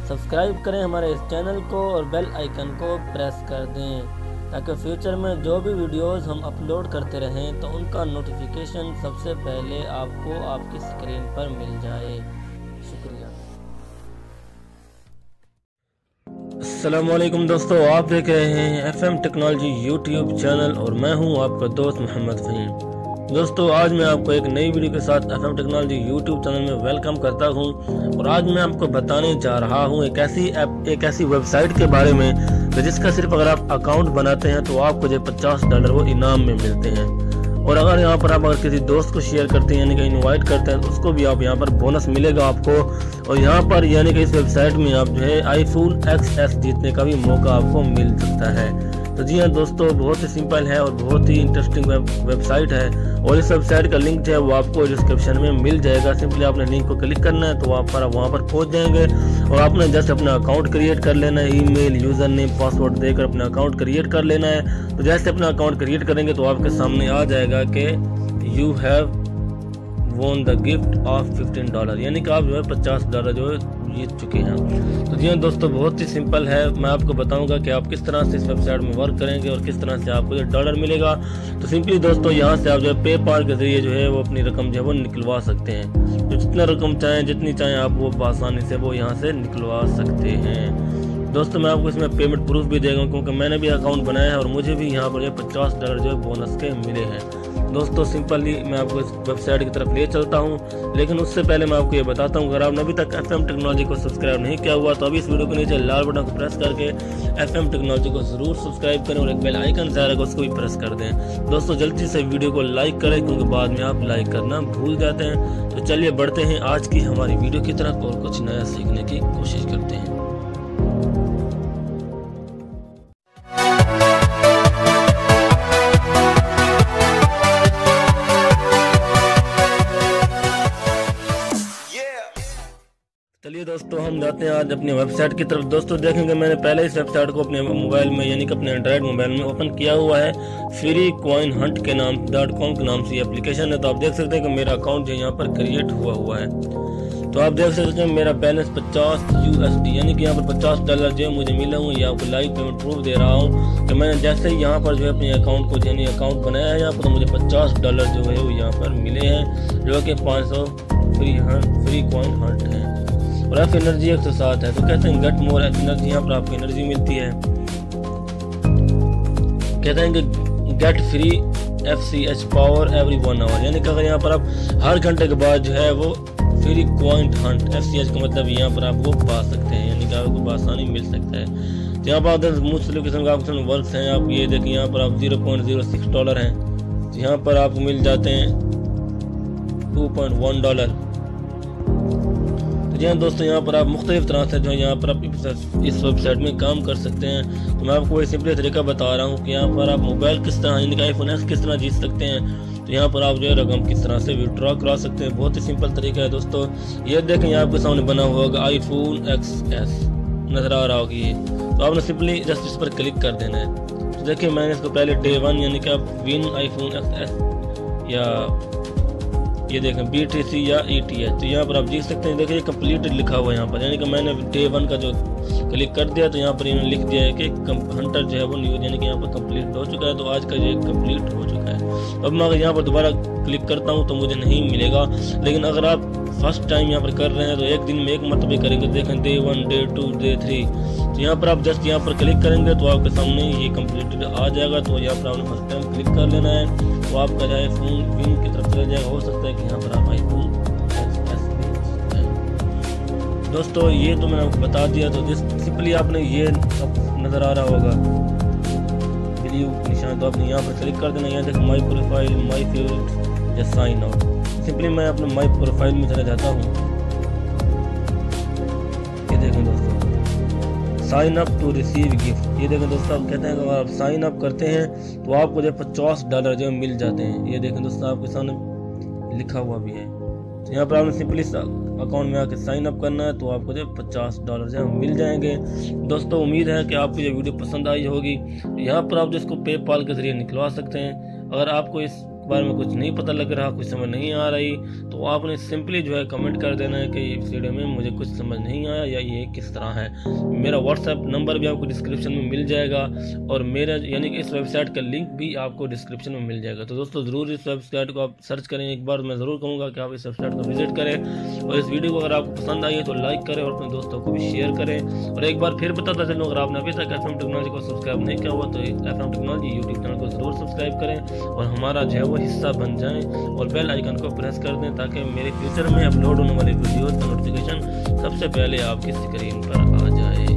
Subscribe करें हमारे इस चैनल को और बेल आइकन को प्रेस कर दें ताकि फ्यूचर में जो भी वीडियोस हम अपलोड करते रहें तो उनका नोटिफिकेशन सबसे पहले आपको आपकी स्क्रीन पर मिल जाए। शुक्रिया। अस्सलाम वालेकुम दोस्तों, आप देख रहे हैं FM टेक्नोलॉजी यूट्यूब चैनल और मैं हूं आपका दोस्त मोहम्मद फ़हीम। दोस्तों, आज मैं आपको एक नई वीडियो के साथ FM टेक्नोलॉजी यूट्यूब चैनल में वेलकम करता हूं और आज मैं आपको बताने जा रहा हूं एक ऐसी वेबसाइट के बारे में जिसका सिर्फ अगर आप अकाउंट बनाते हैं तो आपको जो $50 वो इनाम में मिलते हैं और अगर यहाँ पर आप अगर किसी दोस्त को शेयर करते हैं यानी कि इनवाइट करते हैं तो उसको भी आप यहाँ पर बोनस मिलेगा आपको। और यहाँ पर यानी कि इस वेबसाइट में आप जो है iPhone XS जीतने का भी मौका आपको मिल सकता है। तो जी हाँ दोस्तों, बहुत ही सिंपल है और बहुत ही इंटरेस्टिंग वेबसाइट है और इस वेबसाइट का लिंक जो है वो आपको डिस्क्रिप्शन में मिल जाएगा। सिंपली आपने लिंक को क्लिक करना है तो आप वहाँ पर पहुँच जाएंगे और आपने जस्ट अपना अकाउंट क्रिएट कर लेना है। ईमेल, यूज़र नेम, पासवर्ड देकर अपना अकाउंट क्रिएट कर लेना है। तो जैसे अपना अकाउंट क्रिएट करेंगे तो आपके सामने आ जाएगा कि you have won the gift of $15, यानी कि आप जो है $50 जो है जीत चुके हैं। तो जी हाँ दोस्तों, बहुत ही सिंपल है। मैं आपको बताऊंगा कि आप किस तरह से इस वेबसाइट में वर्क करेंगे और किस तरह से आपको ये डॉलर मिलेगा। तो सिंपली दोस्तों, यहाँ से आप जो है पेपाल के जरिए जो है वो अपनी रकम जो है वो निकलवा सकते हैं। तो जितना रकम चाहें, जितनी चाहें आप वो आसानी से वो यहाँ से निकलवा सकते हैं। दोस्तों, मैं आपको इसमें पेमेंट प्रूफ भी देगा क्योंकि मैंने भी अकाउंट बनाया है और मुझे भी यहाँ पर $50 जो है बोनस के मिले हैं। दोस्तों, सिंपली मैं आपको इस वेबसाइट की तरफ ले चलता हूं, लेकिन उससे पहले मैं आपको ये बताता हूं, अगर आपने अभी तक FM टेक्नोलॉजी को सब्सक्राइब नहीं किया हुआ तो अभी इस वीडियो के नीचे लाल बटन को प्रेस करके FM टेक्नोलॉजी को ज़रूर सब्सक्राइब करें और एक बेल आइकन ज़ाहिर उसको भी प्रेस कर दें। दोस्तों, जल्दी से वीडियो को लाइक करें क्योंकि बाद में आप लाइक करना भूल जाते हैं। तो चलिए बढ़ते हैं आज की हमारी वीडियो की तरफ और कुछ नया सीखने की कोशिश करते हैं। चलिए दोस्तों, हम जाते हैं आज अपनी वेबसाइट की तरफ। दोस्तों देखेंगे, मैंने पहले इस वेबसाइट को अपने मोबाइल में यानी कि अपने एंड्रॉइड मोबाइल में ओपन किया हुआ है। freecoinhunt के नाम के नाम से एप्लीकेशन है। तो आप देख सकते हैं कि मेरा अकाउंट जो यहाँ पर क्रिएट हुआ है। तो आप देख सकते हैं मेरा बैलेंस $50 यानी कि यहाँ पर $50 जो है मुझे मिला हुआ। ये आपको लाइव पेमेंट प्रूफ दे रहा हूँ कि मैंने जैसे ही यहाँ पर जो है अपने अकाउंट को यानी अकाउंट बनाया है यहाँ पर, तो मुझे $50 जो है वो यहाँ पर मिले हैं जो कि 500 फ्री कॉइन हंट है और एफ एनर्जी 107 है। तो कहते हैं गेट मोर एफ एनर्जी, यहाँ पर आपको एनर्जी मिलती है। कहते हैं कि get free FCH power every 1 hour, यानी कि अगर यहाँ पर आप हर घंटे के बाद जो है वो फ्री कॉइन हंट FCH का मतलब यहाँ पर आप वो पा सकते हैं, यानी कि आपको बआसानी मिल सकता है। तो यहाँ पर मुख्तलिफ किस्म का ऑप्शन वर्क्स हैं। आप ये देखिए, यहाँ पर आप $0.06 हैं, तो यहाँ पर आपको मिल जाते हैं $2.1। जी हाँ दोस्तों, यहाँ पर आप मुख्तलिफ तरह से जो है यहाँ पर आप इस वेबसाइट में काम कर सकते हैं। तो मैं आपको एक सिंपल तरीका बता रहा हूँ कि यहाँ पर आप मोबाइल किस तरह यानी कि iPhone X किस तरह जीत सकते हैं। तो यहाँ पर आप जो है रकम किस तरह से विड्रॉ करा सकते हैं। बहुत ही सिंपल तरीका है दोस्तों। ये देखें, यहाँ आपके सामने बना हुआ होगा iPhone XS, नज़र आ रहा होगी ये। तो आपने सिंपली जस्ट इस पर क्लिक कर देना है। तो देखिए, मैंने इसको पहले Day 1 यानी कि आप विन iPhone XS या ये देखें BTC या ETH, तो यहाँ पर आप देख सकते हैं। देखिए कंप्लीटेड लिखा हुआ है यहाँ पर, यानी कि मैंने Day 1 का जो क्लिक कर दिया तो यहाँ पर इन्होंने लिख दिया है कि हंटर जो है वो न्यूज यानी कि यहाँ पर कंप्लीट हो चुका है। तो आज का जो कंप्लीट हो चुका है। अब मैं अगर यहाँ पर दोबारा क्लिक करता हूँ तो मुझे नहीं मिलेगा, लेकिन अगर आप फर्स्ट टाइम यहाँ पर कर रहे हैं तो एक दिन में एक मरतबे करेंगे। देखें Day 1, Day 2, Day 3, तो यहाँ पर आप जस्ट यहाँ पर क्लिक करेंगे तो आपके सामने ये कंप्लीटेड आ जाएगा। तो यहाँ पर आपने फर्स्ट टाइम क्लिक कर लेना है तो आपका जो है फोन विन की तरफ चला जाएगा। हो सकता है कि यहाँ पर आप iPhone XS दोस्तों, ये तो मैंने आपको बता दिया। तो सिंपली आपने ये नज़र आ रहा होगा ब्लू निशान, तो आपने यहाँ पर क्लिक कर देना। यहाँ देखो माई प्रोफाइल, माई फेवरेट या साइन आउट। सिंपली मैं अपने माई प्रोफाइल में चला जाता हूँ। ये देखें दोस्तों, sign up to receive gift. ये देखें दोस्तों, आप कहते हैं अगर आप साइन अप करते हैं तो आपको जो $50 जो मिल जाते हैं। ये देखें दोस्तों, आपके सामने लिखा हुआ भी है। तो यहाँ पर आपने सिंपली अकाउंट में आके साइन अप करना है तो आपको जो $50 जो मिल जाएंगे। दोस्तों, उम्मीद है कि आपको ये वीडियो पसंद आई होगी। यहाँ पर आप जिसको पेपाल के जरिए निकलवा सकते हैं। अगर आपको इस बारे में कुछ नहीं पता लग रहा, कुछ समझ नहीं आ रही, तो आपने सिंपली जो है कमेंट कर देना है कि इस वीडियो में मुझे कुछ समझ नहीं आया या ये किस तरह है। मेरा व्हाट्सएप नंबर भी आपको डिस्क्रिप्शन में मिल जाएगा और मेरा यानी कि इस वेबसाइट का लिंक भी आपको डिस्क्रिप्शन में मिल जाएगा। तो दोस्तों ज़रूर इस वेबसाइट को आप सर्च करें एक बार, मैं ज़रूर कहूँगा कि आप इस वेबसाइट को विजिट करें और इस वीडियो को अगर आपको पसंद आई है तो लाइक करें और अपने दोस्तों को भी शेयर करें। और एक बार फिर बताता चलूँ, अगर आपने अभी तक FM टेक्नोलॉजी को सब्सक्राइब नहीं किया हुआ तो FM टेक्नोलॉजी यूट्यूब चैनल को ज़रूर सब्सक्राइब करें और हमारा जो है वो हिस्सा बन जाएं और बेल आइकन को प्रेस कर दें ताकि मेरे फ्यूचर में अपलोड होने वाली वीडियोज़ का नोटिफिकेशन सबसे पहले आपकी स्क्रीन पर आ जाए।